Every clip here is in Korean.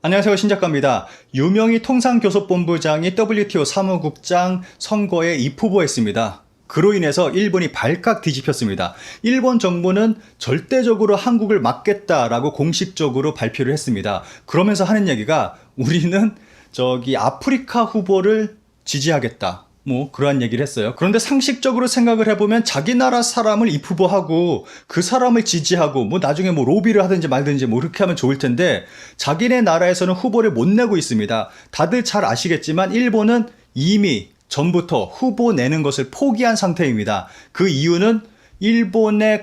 안녕하세요, 신작가입니다. 유명희 통상교섭본부장이 WTO 사무국장 선거에 입후보했습니다. 그로 인해서 일본이 발칵 뒤집혔습니다. 일본 정부는 절대적으로 한국을 막겠다라고 공식적으로 발표를 했습니다. 그러면서 하는 얘기가 우리는 아프리카 후보를 지지하겠다. 그러한 얘기를 했어요. 그런데 상식적으로 생각을 해보면 자기 나라 사람을 입후보하고 그 사람을 지지하고 나중에 로비를 하든지 말든지 그렇게 하면 좋을 텐데 자기네 나라에서는 후보를 못 내고 있습니다. 다들 잘 아시겠지만 일본은 이미 전부터 후보 내는 것을 포기한 상태입니다. 그 이유는 일본의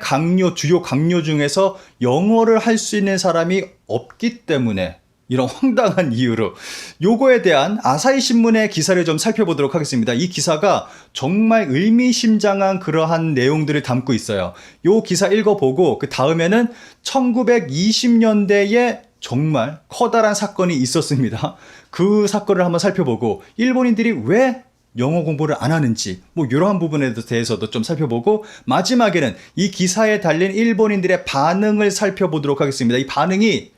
주요 강요 중에서 영어를 할 수 있는 사람이 없기 때문에, 이런 황당한 이유로. 요거에 대한 아사히 신문의 기사를 좀 살펴보도록 하겠습니다. 이 기사가 정말 의미심장한 그러한 내용들을 담고 있어요. 요 기사 읽어보고 그 다음에는 1920년대에 정말 커다란 사건이 있었습니다. 그 사건을 한번 살펴보고 일본인들이 왜 영어 공부를 안 하는지 이러한 부분에 대해서도 좀 살펴보고, 마지막에는 이 기사에 달린 일본인들의 반응을 살펴보도록 하겠습니다. 이 반응이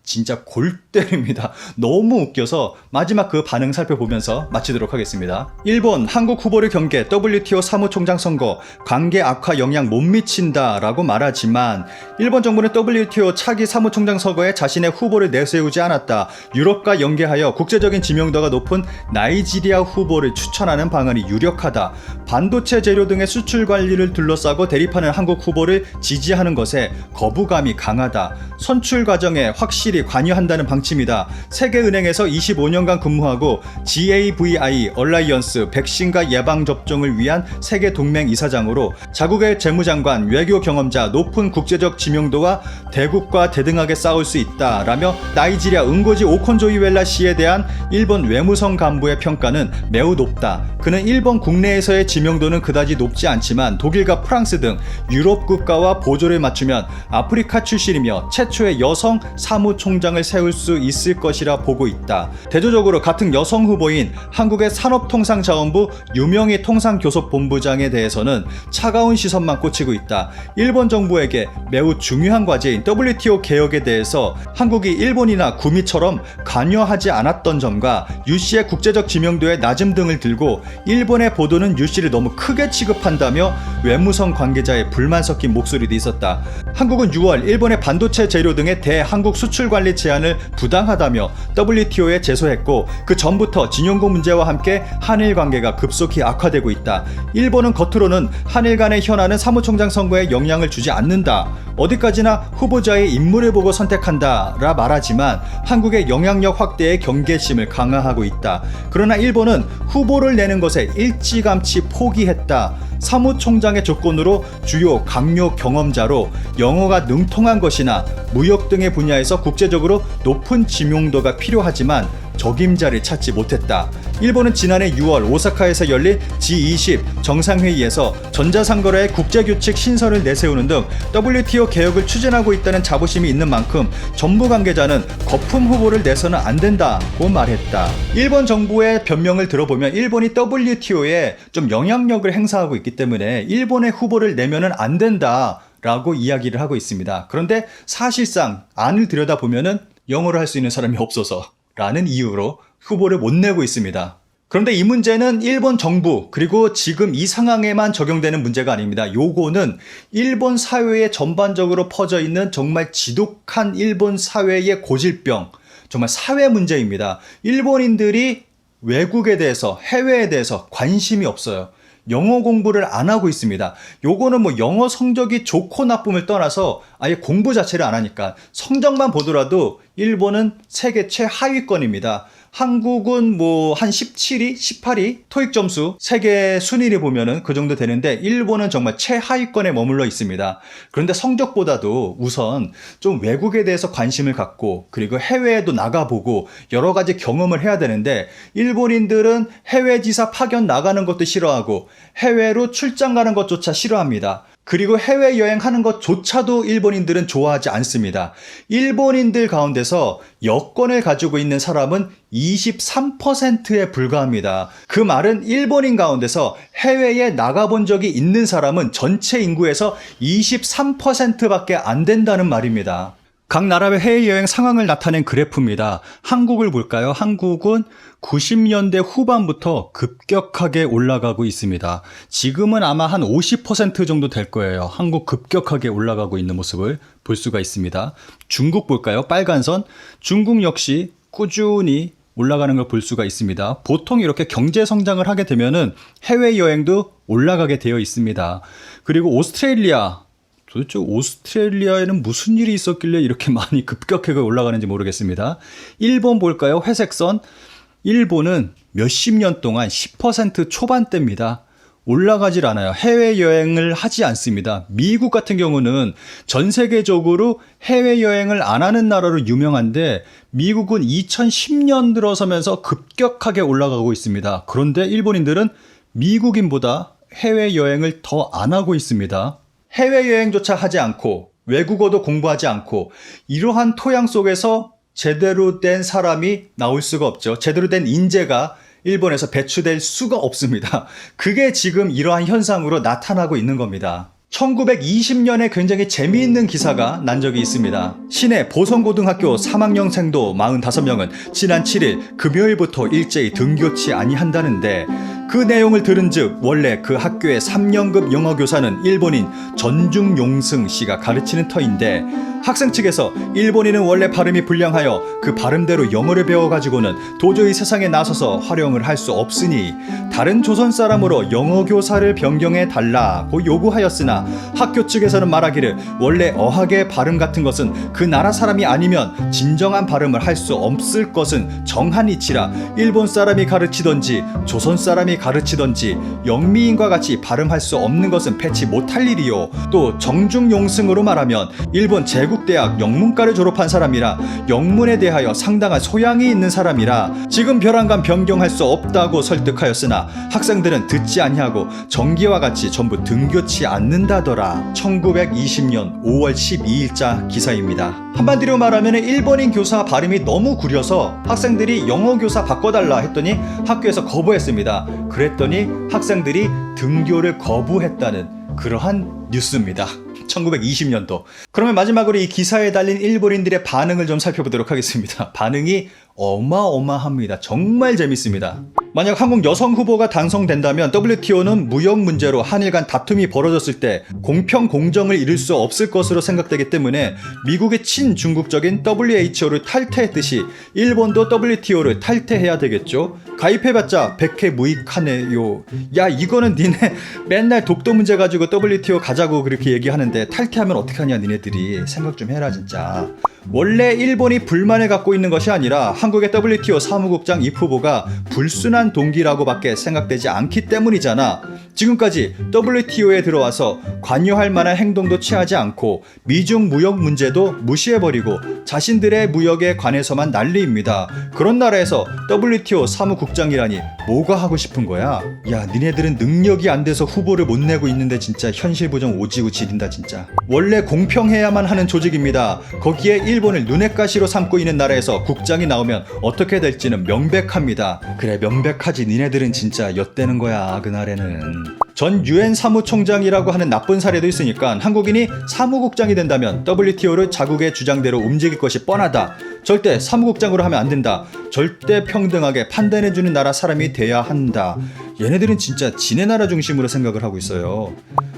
진짜 골 때립니다. 너무 웃겨서 마지막 그 반응 살펴보면서 마치도록 하겠습니다. 일본, 한국 후보를 경계, WTO 사무총장 선거, 관계 악화 영향 못 미친다 라고 말하지만 일본 정부는 WTO 차기 사무총장 선거에 자신의 후보를 내세우지 않았다. 유럽과 연계하여 국제적인 지명도가 높은 나이지리아 후보를 추천하는 방안이 유력하다. 반도체 재료 등의 수출 관리를 둘러싸고 대립하는 한국 후보를 지지하는 것에 거부감이 강하다. 선출 과정에 확실히 관여한다는 방침이다. 세계은행에서 25년간 근무하고 GAVI 얼라이언스 백신과 예방접종을 위한 세계동맹 이사장으로 자국의 재무장관, 외교 경험자, 높은 국제적 지명도와 대국과 대등하게 싸울 수 있다 라며 나이지리아 응고지 오콘조이웰라 씨에 대한 일본 외무성 간부의 평가는 매우 높다. 그는 일본 국내에서의 지명도는 그다지 높지 않지만 독일과 프랑스 등 유럽 국가와 보조를 맞추면 아프리카 출신이며 최초의 여성 사무총장을 세울 수 있을 것이라 보고 있다. 대조적으로 같은 여성 후보인 한국의 산업통상자원부 유명희 통상교섭본부장에 대해서는 차가운 시선만 꽂히고 있다. 일본 정부에게 매우 중요한 과제인 WTO 개혁에 대해서 한국이 일본이나 구미처럼 관여하지 않았던 점과 유씨의 국제적 지명도의 낮음 등을 들고 일본의 보도는 유씨를 너무 크게 취급한다며 외무성 관계자의 불만 섞인 목소리도 있었다. 한국은 6월 일본의 반도체 재료 등의 대한국 수출 관리 제한을 부당하다며 WTO에 제소했고 그 전부터 진용고 문제와 함께 한일 관계가 급속히 악화되고 있다. 일본은 겉으로는 한일 간의 현안은 사무총장 선거에 영향을 주지 않는다. 어디까지나 후보자의 인물을 보고 선택한다 라 말하지만 한국의 영향력 확대에 경계심을 강화하고 있다. 그러나 일본은 후보를 내는 것에 일찌감치 포기했다. 사무총장의 조건으로 주요 강요 경험자로 영어가 능통한 것이나 무역 등의 분야에서 국제적으로 높은 지명도가 필요하지만 적임자를 찾지 못했다. 일본은 지난해 6월 오사카에서 열린 G20 정상회의에서 전자상거래의 국제규칙 신설을 내세우는 등 WTO 개혁을 추진하고 있다는 자부심이 있는 만큼 정부 관계자는 거품 후보를 내서는 안 된다고 말했다. 일본 정부의 변명을 들어보면 일본이 WTO에 좀 영향력을 행사하고 있기 때문에 일본의 후보를 내면은 안 된다 라고 이야기를 하고 있습니다. 그런데 사실상 안을 들여다보면은 영어를 할 수 있는 사람이 없어서 라는 이유로 후보를 못 내고 있습니다. 그런데 이 문제는 일본 정부 그리고 지금 이 상황에만 적용되는 문제가 아닙니다. 요거는 일본 사회에 전반적으로 퍼져 있는 정말 지독한 일본 사회의 고질병, 정말 사회 문제입니다. 일본인들이 외국에 대해서, 해외에 대해서 관심이 없어요. 영어 공부를 안 하고 있습니다. 요거는 영어 성적이 좋고 나쁨을 떠나서 아예 공부 자체를 안 하니까 성적만 보더라도 일본은 세계 최하위권입니다. 한국은 한 17위, 18위 토익 점수 세계 순위를 보면은 그 정도 되는데 일본은 정말 최하위권에 머물러 있습니다. 그런데 성적보다도 우선 좀 외국에 대해서 관심을 갖고 그리고 해외에도 나가보고 여러 가지 경험을 해야 되는데 일본인들은 해외 지사 파견 나가는 것도 싫어하고 해외로 출장 가는 것조차 싫어합니다. 그리고 해외여행하는 것조차도 일본인들은 좋아하지 않습니다. 일본인들 가운데서 여권을 가지고 있는 사람은 23%에 불과합니다. 그 말은 일본인 가운데서 해외에 나가본 적이 있는 사람은 전체 인구에서 23%밖에 안 된다는 말입니다. 각 나라의 해외여행 상황을 나타낸 그래프입니다. 한국을 볼까요? 한국은 90년대 후반부터 급격하게 올라가고 있습니다. 지금은 아마 한 50% 정도 될 거예요. 한국 급격하게 올라가고 있는 모습을 볼 수가 있습니다. 중국 볼까요? 빨간 선. 중국 역시 꾸준히 올라가는 걸 볼 수가 있습니다. 보통 이렇게 경제 성장을 하게 되면은 해외여행도 올라가게 되어 있습니다. 그리고 오스트레일리아. 도대체 오스트레일리아에는 무슨 일이 있었길래 이렇게 많이 급격하게 올라가는지 모르겠습니다. 일본 볼까요? 회색선. 일본은 몇십 년 동안 10% 초반대입니다. 올라가질 않아요. 해외여행을 하지 않습니다. 미국 같은 경우는 전 세계적으로 해외여행을 안 하는 나라로 유명한데 미국은 2010년 들어서면서 급격하게 올라가고 있습니다. 그런데 일본인들은 미국인보다 해외여행을 더 안 하고 있습니다. 해외여행조차 하지 않고 외국어도 공부하지 않고 이러한 토양 속에서 제대로 된 사람이 나올 수가 없죠. 제대로 된 인재가 일본에서 배출될 수가 없습니다. 그게 지금 이러한 현상으로 나타나고 있는 겁니다. 1920년에 굉장히 재미있는 기사가 난 적이 있습니다. 시내 보성고등학교 3학년생도 45명은 지난 7일 금요일부터 일제히 등교치 아니한다는데 그 내용을 들은즉 원래 그 학교의 3년급 영어교사는 일본인 전중용승 씨가 가르치는 터인데 학생 측에서 일본인은 원래 발음이 불량하여 그 발음대로 영어를 배워가지고는 도저히 세상에 나서서 활용을 할 수 없으니 다른 조선 사람으로 영어교사를 변경해 달라고 요구하였으나 학교 측에서는 말하기를 원래 어학의 발음 같은 것은 그 나라 사람이 아니면 진정한 발음을 할 수 없을 것은 정한 이치라 일본 사람이 가르치던지 조선 사람이 가르치던지 영미인과 같이 발음할 수 없는 것은 패치 못할 일이요. 또 정중용승으로 말하면 일본 제국대학 영문과를 졸업한 사람이라 영문에 대하여 상당한 소양이 있는 사람이라 지금 벼랑간 변경할 수 없다고 설득하였으나 학생들은 듣지 아니하고 전기와 같이 전부 등교치 않는다더라. 1920년 5월 12일자 기사입니다. 한마디로 말하면 일본인 교사 발음이 너무 구려서 학생들이 영어 교사 바꿔달라 했더니 학교에서 거부했습니다. 그랬더니 학생들이 등교를 거부했다는 그러한 뉴스입니다. 1920년도. 그러면 마지막으로 이 기사에 달린 일본인들의 반응을 좀 살펴보도록 하겠습니다. 반응이 어마어마합니다. 정말 재밌습니다. 만약 한국 여성 후보가 당선된다면 WTO는 무역 문제로 한일 간 다툼이 벌어졌을 때 공평 공정을 이룰 수 없을 것으로 생각되기 때문에 미국의 친중국적인 WHO를 탈퇴했듯이 일본도 WTO를 탈퇴해야 되겠죠. 가입해봤자 백해 무익하네요. 야, 이거는 니네 맨날 독도 문제 가지고 WTO 가자고 그렇게 얘기하는데 탈퇴하면 어떡하냐 니네들이. 생각 좀 해라 진짜. 원래 일본이 불만을 갖고 있는 것이 아니라 한국의 WTO 사무국장 이 후보가 불순한 동기라고밖에 생각되지 않기 때문이잖아. 지금까지 WTO에 들어와서 관여할 만한 행동도 취하지 않고 미중 무역 문제도 무시해버리고 자신들의 무역에 관해서만 난리입니다. 그런 나라에서 WTO 사무국장이라니 뭐가 하고 싶은 거야? 야, 니네들은 능력이 안 돼서 후보를 못 내고 있는데 진짜 현실 부정 오지고 지린다 진짜. 원래 공평해야만 하는 조직입니다. 거기에 일본을 눈엣 가시로 삼고 있는 나라에서 국장이 나오면 어떻게 될지는 명백합니다. 그래, 명백하지. 니네들은 진짜 엿대는 거야 그날에는. 전 유엔 사무총장이라고 하는 나쁜 사례도 있으니까 한국인이 사무국장이 된다면 WTO를 자국의 주장대로 움직일 것이 뻔하다. 절대 사무국장으로 하면 안 된다. 절대 평등하게 판단해주는 나라 사람이 돼야 한다. 얘네들은 진짜 지네 나라 중심으로 생각을 하고 있어요.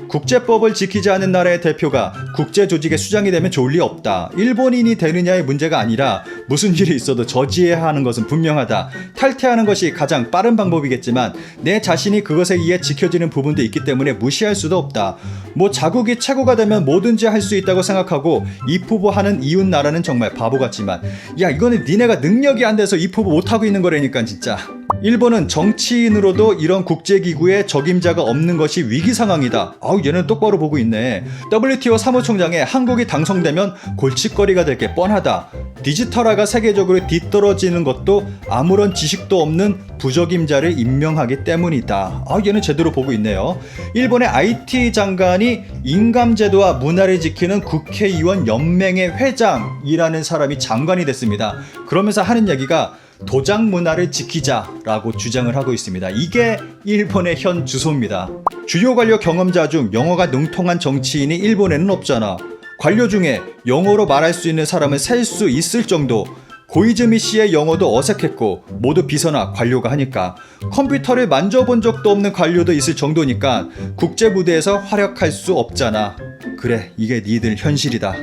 국제법을 지키지 않은 나라의 대표가 국제조직의 수장이 되면 좋을 리 없다. 일본인이 되느냐의 문제가 아니라 무슨 일이 있어도 저지해야 하는 것은 분명하다. 탈퇴하는 것이 가장 빠른 방법이겠지만 내 자신이 그것에 의해 지켜지는 부분도 있기 때문에 무시할 수도 없다. 뭐 자국이 최고가 되면 뭐든지 할 수 있다고 생각하고 입후보하는 이웃 나라는 정말 바보 같지만 야, 이거는 니네가 능력이 안 돼서 입후보 못하고 있는 거라니까 진짜. 일본은 정치인으로도 이런 국제기구에 적임자가 없는 것이 위기 상황이다. 아우, 얘는 똑바로 보고 있네. WTO 사무총장에 한국이 당선되면 골칫거리가 될 게 뻔하다. 디지털화가 세계적으로 뒤떨어지는 것도 아무런 지식도 없는 부적임자를 임명하기 때문이다. 아, 얘는 제대로 보고 있네요. 일본의 IT 장관이 인감제도와 문화를 지키는 국회의원 연맹의 회장이라는 사람이 장관이 됐습니다. 그러면서 하는 얘기가 도장 문화를 지키자라고 주장을 하고 있습니다. 이게 일본의 현 주소입니다. 주요 관료 경험자 중 영어가 능통한 정치인이 일본에는 없잖아. 관료 중에 영어로 말할 수 있는 사람을 셀 수 있을 정도. 고이즈미 씨의 영어도 어색했고 모두 비서나 관료가 하니까 컴퓨터를 만져본 적도 없는 관료도 있을 정도니까 국제 무대에서 활약할 수 없잖아. 그래, 이게 니들 현실이다.